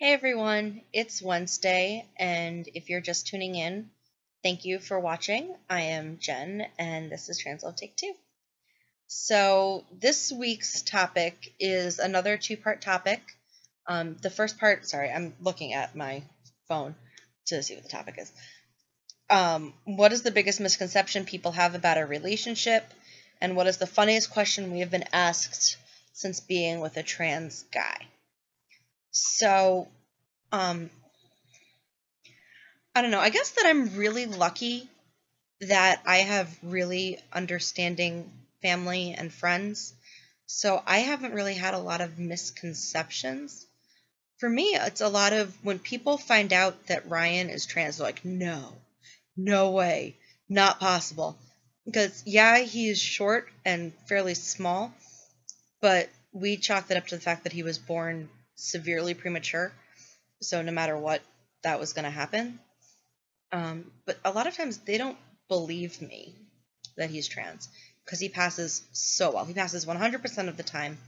Hey everyone, it's Wednesday, and if you're just tuning in, thank you for watching. I am Jen, and this is Translove Take 2. So, this week's topic is another two-part topic. The first part, sorry, I'm looking at my phone to see what the topic is. What is the biggest misconception people have about a relationship, and what is the funniest question we have been asked since being with a trans guy? So, I don't know. I guess that I'm really lucky that I have really understanding family and friends. So I haven't really had a lot of misconceptions. For me, it's a lot of when people find out that Ryan is trans, they're like, no, no way, not possible. Because, yeah, he is short and fairly small, but we chalk that up to the fact that he was born severely premature. So no matter what, that was going to happen. But a lot of times they don't believe me that he's trans because he passes so well. He passes 100% of the time,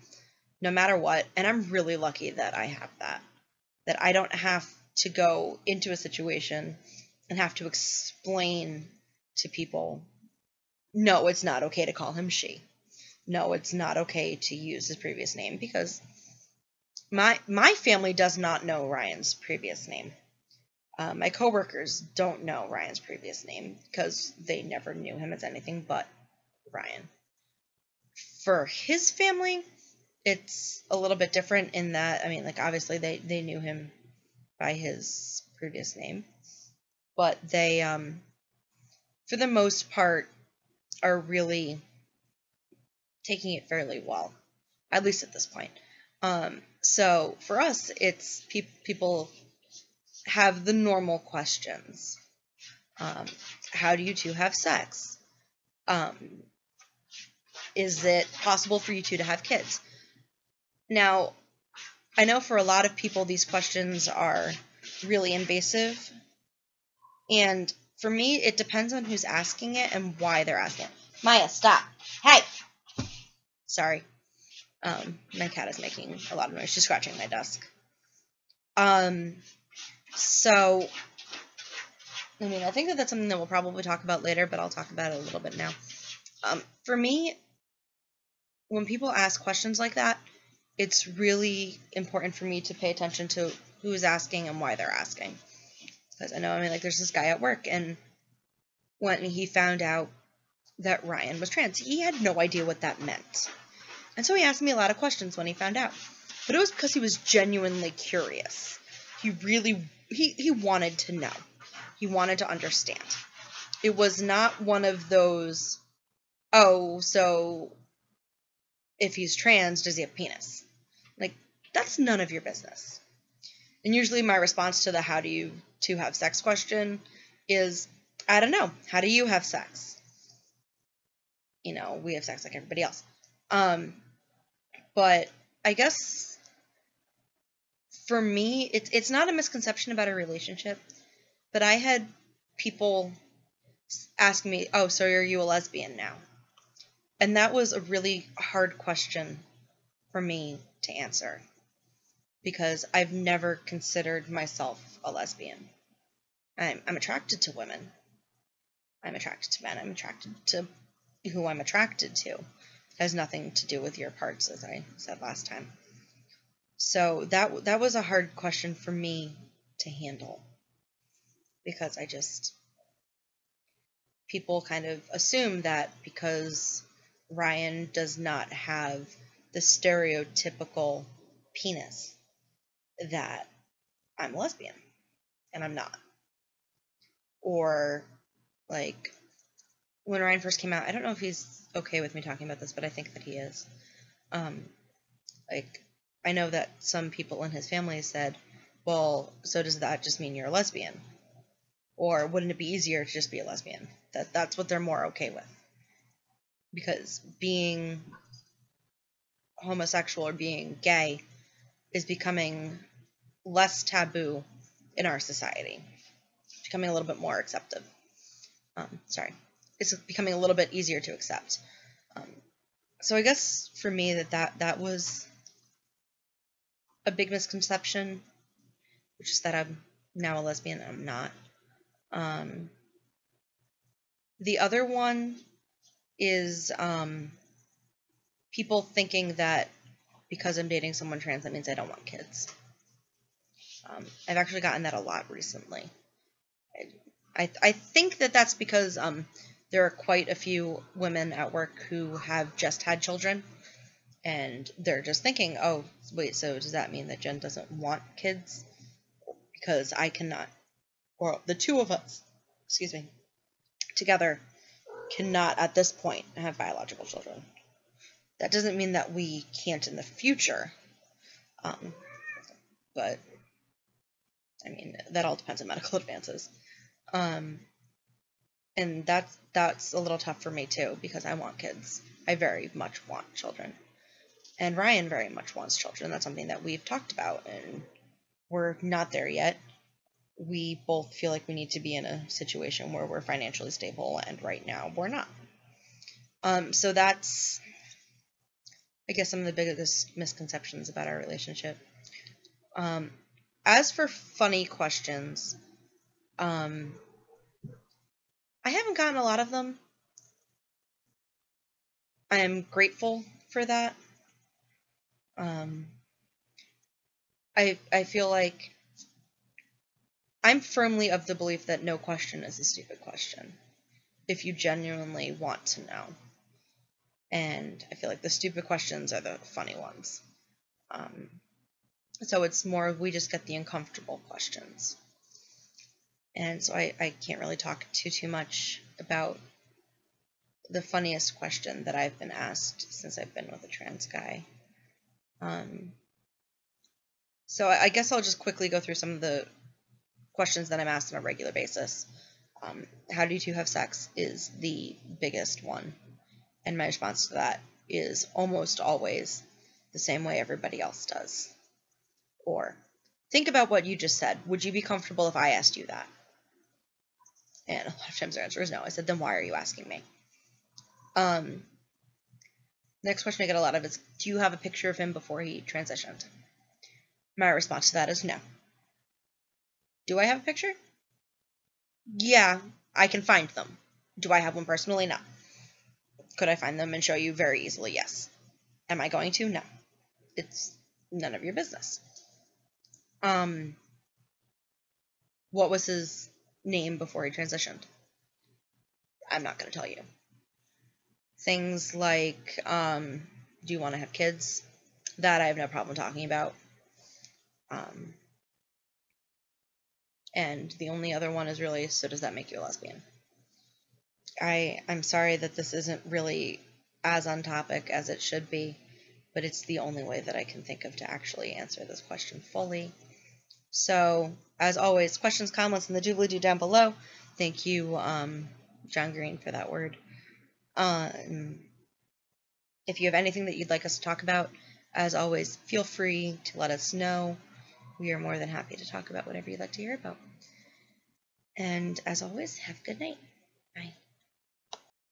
no matter what. And I'm really lucky that I have that I don't have to go into a situation and have to explain to people, no, it's not okay to call him she. No, it's not okay to use his previous name, because my family does not know Ryan's previous name. My coworkers don't know Ryan's previous name because they never knew him as anything but Ryan. For his family, it's a little bit different in that, I mean, like, obviously they knew him by his previous name, but they, for the most part, are really taking it fairly well, at least at this point. So for us, it's people have the normal questions. How do you two have sex? Is it possible for you two to have kids? Now, I know for a lot of people these questions are really invasive, and for me it depends on who's asking it and why they're asking it. Maya, stop. Hey! Sorry. My cat is making a lot of noise. She's scratching my desk. So, I mean, I think that that's something that we'll probably talk about later, but I'll talk about it a little bit now. For me, when people ask questions like that, it's really important for me to pay attention to who's asking and why they're asking. Because I know, I mean, like, there's this guy at work, and when he found out that Ryan was trans, he had no idea what that meant. And so he asked me a lot of questions when he found out. But it was because he was genuinely curious. He really, he wanted to know. He wanted to understand. It was not one of those, oh, so if he's trans, does he have a penis? Like, that's none of your business. And usually my response to the how do you two have sex question is, I don't know. How do you have sex? You know, we have sex like everybody else. But I guess for me, it's not a misconception about a relationship, but I had people ask me, oh, so are you a lesbian now? And that was a really hard question for me to answer, because I've never considered myself a lesbian. I'm attracted to women. I'm attracted to men. I'm attracted to who I'm attracted to. It has nothing to do with your parts, as I said last time. So that was a hard question for me to handle, because people kind of assume that because Ryan does not have the stereotypical penis, that I'm a lesbian, and I'm not. Or, like, when Ryan first came out, I don't know if he's okay with me talking about this, but I think that he is. Like, I know that some people in his family said, well, so does that just mean you're a lesbian? Or wouldn't it be easier to just be a lesbian? That's what they're more okay with. Because being homosexual or being gay is becoming less taboo in our society. It's becoming a little bit more accepted. It's becoming a little bit easier to accept. So I guess for me that was a big misconception. which is that I'm now a lesbian and I'm not. The other one is people thinking that because I'm dating someone trans, that means I don't want kids. I've actually gotten that a lot recently. I think that that's because there are quite a few women at work who have just had children, and they're just thinking, oh, wait, so does that mean that Jen doesn't want kids? Because I cannot, or the two of us, excuse me, together cannot at this point have biological children. That doesn't mean that we can't in the future, but I mean, that all depends on medical advances. And that's a little tough for me too, because I want kids. I very much want children. And Ryan very much wants children. That's something that we've talked about, and we're not there yet. We both feel like we need to be in a situation where we're financially stable, and right now we're not. So that's, I guess, some of the biggest misconceptions about our relationship. As for funny questions, I haven't gotten a lot of them. I am grateful for that. I feel like I'm firmly of the belief that no question is a stupid question if you genuinely want to know. And I feel like the stupid questions are the funny ones. So it's more we just get the uncomfortable questions. And so I can't really talk too much about the funniest question that I've been asked since I've been with a trans guy. So I guess I'll just quickly go through some of the questions that I'm asked on a regular basis. How do you two have sex is the biggest one. And my response to that is almost always the same way everybody else does. Or, think about what you just said. Would you be comfortable if I asked you that? And a lot of times their answer is no. I said, then why are you asking me? Next question I get a lot of is, do you have a picture of him before he transitioned? My response to that is no. Do I have a picture? Yeah, I can find them. Do I have one personally? No. Could I find them and show you very easily? Yes. Am I going to? No. It's none of your business. What was his name before he transitioned? I'm not going to tell you. Things like, do you want to have kids? That I have no problem talking about. And the only other one is really, so does that make you a lesbian? I'm sorry that this isn't really as on topic as it should be, but it's the only way that I can think of to actually answer this question fully. So, as always, questions, comments, and the doobly-doo down below. Thank you, John Green, for that word. If you have anything that you'd like us to talk about, as always, feel free to let us know. We are more than happy to talk about whatever you'd like to hear about. And as always, have a good night. Bye.